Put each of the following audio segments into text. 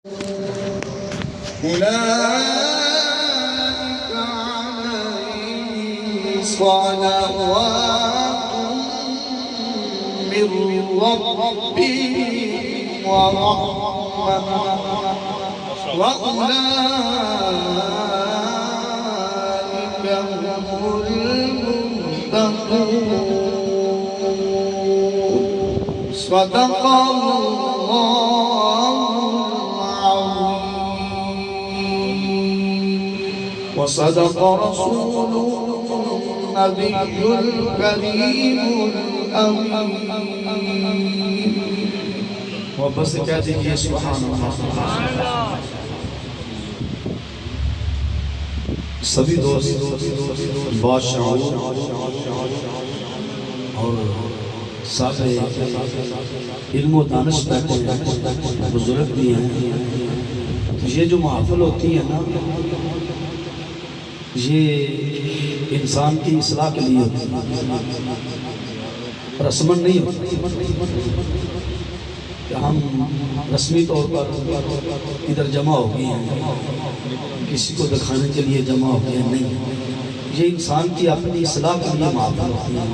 أولئك عليهم صلوات من ربهم ورحمة وأولئك هم المهتدون. صدق الله وصدق رسوله النبي الكريم الأمين. وبس کہتے ہیں سبحان اللہ. سبھی دوست بادشاہوں اور صاحب علم و دانش بیٹھے ہیں، بزرگ بھی ہیں. یہ جو محفل ہوتی ہے نا، یہ انسان کی اصلاح کے لیے ہوتی ہے، رسمن نہیں ہوتی کہ ہم رسمی طور پر ادھر جمع ہو گئے ہیں، کسی کو دکھانے کے لیے جمع ہو گئے ہیں. نہیں، یہ انسان کی اپنی اصلاح کے لیے محفل ہوتی ہے.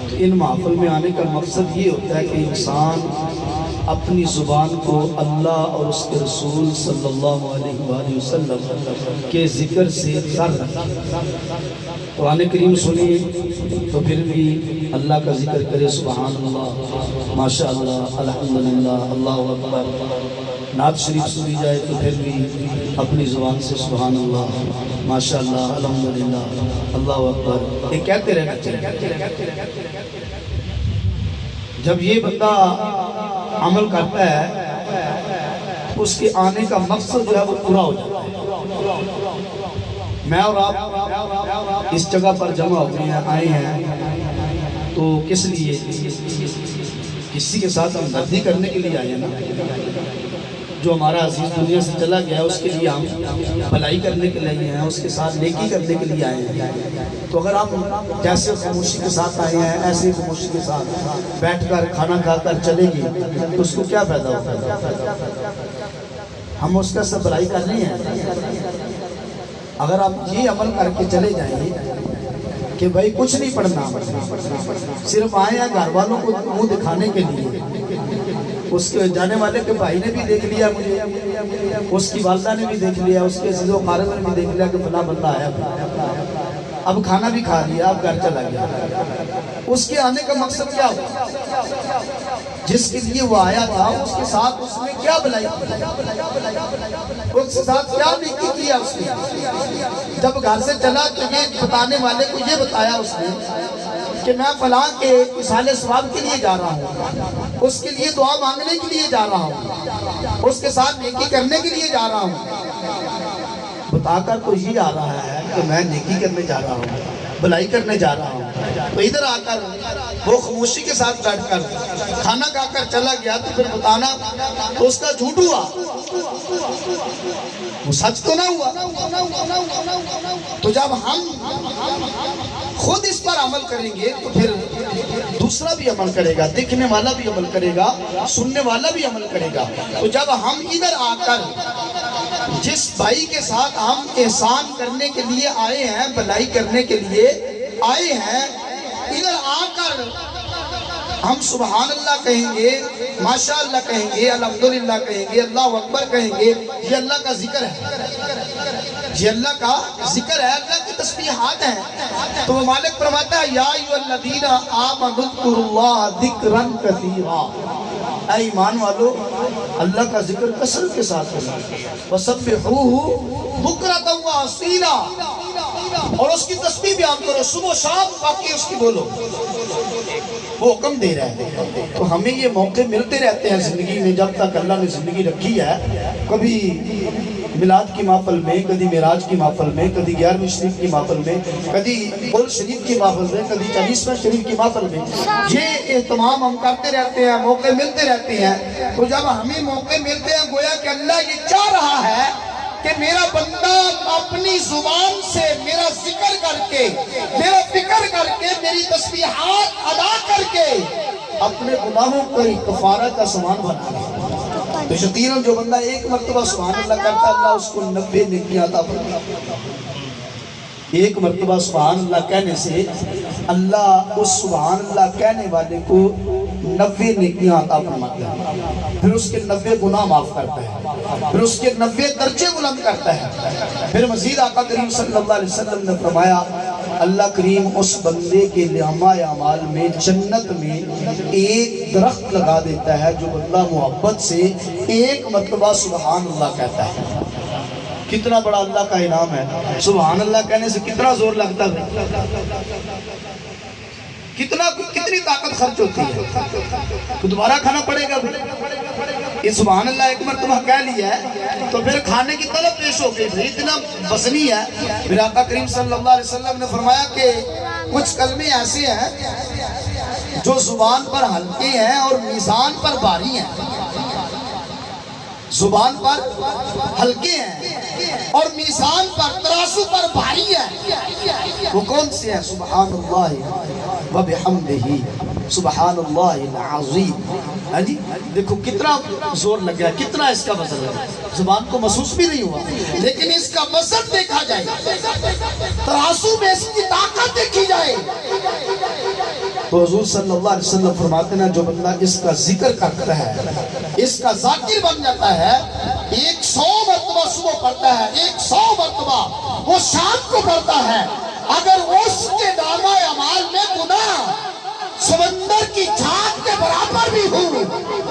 تو ان محفل میں آنے کا مقصد یہ ہوتا ہے کہ انسان اپنی زبان کو اللہ اور اس کے رسول صلی اللہ علیہ وآلہ وسلم کے ذکر سے تر رکھے. قرآن کریم سنیے تو پھر بھی اللہ کا ذکر کرے، سبحان اللہ، ماشاءاللہ، الحمدللہ، اللہ اکبر. نعت شریف سنی جائے تو پھر بھی اپنی زبان سے سبحان اللہ، ماشاءاللہ، الحمدللہ، اللہ اکبر یہ کہتے رہنا چاہیے. جب یہ بندہ عمل کرتا ہے اس کے آنے کا مقصد جو ہے وہ پورا ہو جاتا ہے. میں اور آپ اس جگہ پر جمع ہوتے ہیں، آئے ہیں تو کس لیے؟ کسی کے ساتھ ہمدردی کرنے کے لیے آئے ہیں نا. جو ہمارا عزیز دنیا سے چلا گیا ہے اس کے لیے ہم بھلائی کرنے کے لیے ہیں، اس کے ساتھ نیکی کرنے کے لیے آئے ہیں. تو اگر آپ جیسے خاموشی کے ساتھ آئے ہیں ایسے خاموشی کے ساتھ بیٹھ کر کھانا کھا کر چلے گی تو اس کو کیا فائدہ ہوتا ہے؟ ہم اس کا سب بھلائی کر رہے ہیں. اگر آپ یہ عمل کر کے چلے جائیں کہ بھائی کچھ نہیں پڑھنا، صرف آئے ہیں گھر والوں کو منہ دکھانے کے لیے، اس کے جانے والے کے بھائی نے بھی دیکھ لیا مجھے، اس کی والدہ نے بھی دیکھ لیا، اس کے عزیز و اقارب نے بھی دیکھ لیا کہ فلاں بندہ آیا، اب کھانا بھی کھا لیا، اب گھر چلا گیا. اس کے آنے کا مقصد کیا ہوا؟ جس کے لیے وہ آیا تھا اس کے ساتھ اس نے کیا بھلائی کی، اس کے ساتھ کیا نیکی کیا اس نے. جب گھر سے چلا تو یہ بتانے والے کو یہ بتایا اس نے کہ میں فلاں کے اصحال ثواب کے لیے جا رہا ہوں، اس کے لیے دعا مانگنے کے لیے جا رہا ہوں، اس کے ساتھ نیکی کرنے کے لیے جا رہا ہوں. بتا کر تو یہ آ رہا ہے کہ میں نیکی کرنے جا رہا ہوں، بھلائی کرنے جا رہا ہوں. تو ادھر آ کر وہ خاموشی کے ساتھ بیٹھ کر کھانا کھا کر چلا گیا تو پھر بتانا تو اس کا جھوٹ ہوا، وہ سچ تو نہ ہوا. تو جب ہم خود اس پر عمل کریں گے تو پھر دوسرا بھی عمل کرے گا، دیکھنے والا بھی عمل کرے گا، سننے والا بھی عمل کرے گا. تو جب ہم ادھر آ کر جس بھائی کے ساتھ ہم احسان کرنے کے لیے آئے ہیں، بھلائی کرنے کے لیے آئے ہیں، ادھر آ کر ہم سبحان اللہ کہیں گے، ماشاءاللہ کہیں گے، الحمدللہ کہیں گے، اللہ اکبر کہیں گے، یہ اللہ کا ذکر ہے، یہ اللہ کا ذکر ہے، اللہ کی تسبیحات ہیں. تو وہ مالک فرماتا ہے یا ایھا الذین آمنوا اذکروا اللہ ذکرا کثیرا، اے ایمان والو اللہ کا ذکر کثرت کے ساتھ کرو، وسبحوہ بکرۃ واصیلا، اور اس کی تسبیح بیان کرو صبح و شام، باقی اس کی بولو. وہ حکم دے رہا ہے. تو ہمیں یہ موقع ملتے رہتے ہیں زندگی میں، جب تک اللہ نے زندگی رکھی ہے. کبھی میلاد کی محفل میں، کبھی معراج کی محفل میں، کبھی 11ویں شریف کی محفل میں، کبھی قل شریف کی محفل میں، کبھی 40ویں شریف کی محفل میں. یہ اہتمام ہم کرتے رہتے ہیں، موقع ملتے رہتے ہیں. تو جب ہمیں موقع ملتے ہیں گویا کہ اللہ یہ چاہ رہا ہے کہ میرا بندہ اپنی زبان سے میرا ذکر کر کے، میرا فکر کر کے، میری تسبیحات ادا کر کے اپنے گناہوں کو کفارہ کا سامان بنا لے. تو یقیناً جو بندہ ایک مرتبہ سبحان اللہ کرتا ہے اللہ اس کو 90 نیکیاں عطا فرماتا ہے۔ ایک مرتبہ سبحان اللہ کہنے سے اللہ اس سبحان اللہ کہنے والے کو 90 نیکیاں عطا فرماتا ہے، پھر اس کے 90 گناہ معاف کرتا ہے، پھر اس کے 90 درجے بلند کرتا ہے۔ پھر مزید آقا کریم صلی اللہ علیہ وسلم نے فرمایا اللہ کریم اس بندے کے لامہ اعمال میں جنت میں ایک درخت لگا دیتا ہے جو بندہ محبت سے ایک مرتبہ سبحان اللہ کہتا ہے۔ کتنا بڑا اللہ کا انعام ہے۔ سبحان اللہ کہنے سے کتنا زور لگتا ہے، کتنی طاقت خرچ ہوتی ہے، تو دوبارہ کھانا پڑے گا۔ یہ سبحان اللہ ایک مرتبہ کہہ لیا ہے تو پھر کھانے کی طلب پیش ہو گئی، اتنا بسنی ہے۔ پھر آقا کریم صلی اللہ علیہ وسلم نے فرمایا کہ کچھ کلمے ایسے ہیں جو زبان پر ہلکے ہیں اور میزان پر بھاری ہیں، زبان پر ہلکے ہیں اور میزان پر ترازو پر بھاری ہے۔ وہ کون سے ہیں؟ سبحان اللہ و بحمدہ سبحان اللہ العظیم۔ ہاں جی دیکھو کتنا زور لگ گیا، کتنا اس کا وزن ہے، زبان کو محسوس بھی نہیں ہوا، لیکن اس کا وزن دیکھا جائے، ترازو میں اس کی طاقت دیکھی جائے تو حضور صلی اللہ علیہ وسلم فرماتے ہیں جو بندہ اس کا ذکر کرتا ہے، اس کا ذاکر بن جاتا ہے، 100 مرتبہ صبح پڑھتا ہے، 100 مرتبہ وہ شام کو پڑھتا ہے، اگر اس کے نامہ اعمال میں گناہ سمندر کی جھاگ کے برابر بھی ہوں،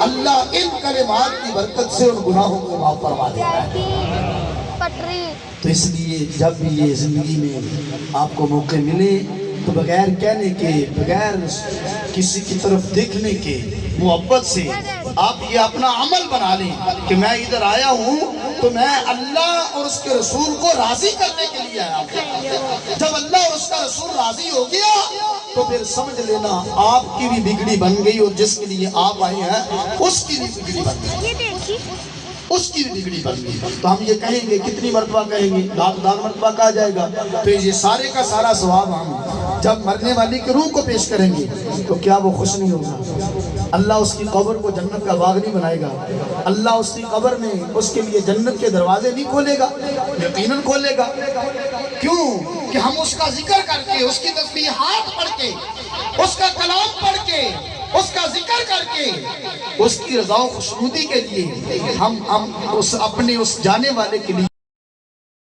اللہ ان کلمات کی برکت سے ان گناہوں کو معاف فرما دیتا ہے۔ تو اس لیے جب بھی یہ زندگی میں آپ کو موقع ملے تو بغیر کہنے کے، بغیر کسی کی طرف دیکھنے کے، محبت سے آپ یہ اپنا عمل بنا لیں کہ میں ادھر آیا ہوں تو میں اللہ اور اس کے رسول کو راضی کرنے کے لیے آیا ہوں۔ جب اللہ اور اس کا رسول راضی ہو گیا تو پھر سمجھ لینا آپ کی بھی بگڑی بن گئی اور جس کے لیے آپ آئے ہیں اس کی بھی بگڑی بن گئی، اس کی بھی بگڑی بن گئی۔ تو ہم یہ کہیں گے، کتنی مرتبہ کہیں گے؟ 10 مرتبہ کہا جائے گا، تو یہ سارے کا سارا ثواب ہم جب مرنے والی کی روح کو پیش کریں گے تو کیا وہ خوش نہیں ہوگا؟ اللہ اس کی قبر کو جنت کا باغ نہیں بنائے گا؟ اللہ اس کی قبر میں اس کے لیے جنت کے دروازے نہیں کھولے گا؟ یقیناً کھولے گا۔ کیوں کہ ہم اس کا ذکر کر کے، اس کی تسبیحات پڑھ کے، اس کا کلام پڑھ کے، اس کا ذکر کر کے، اس کی رضا و خوشنودی کے لیے ہم اپنے اس جانے والے کے لیے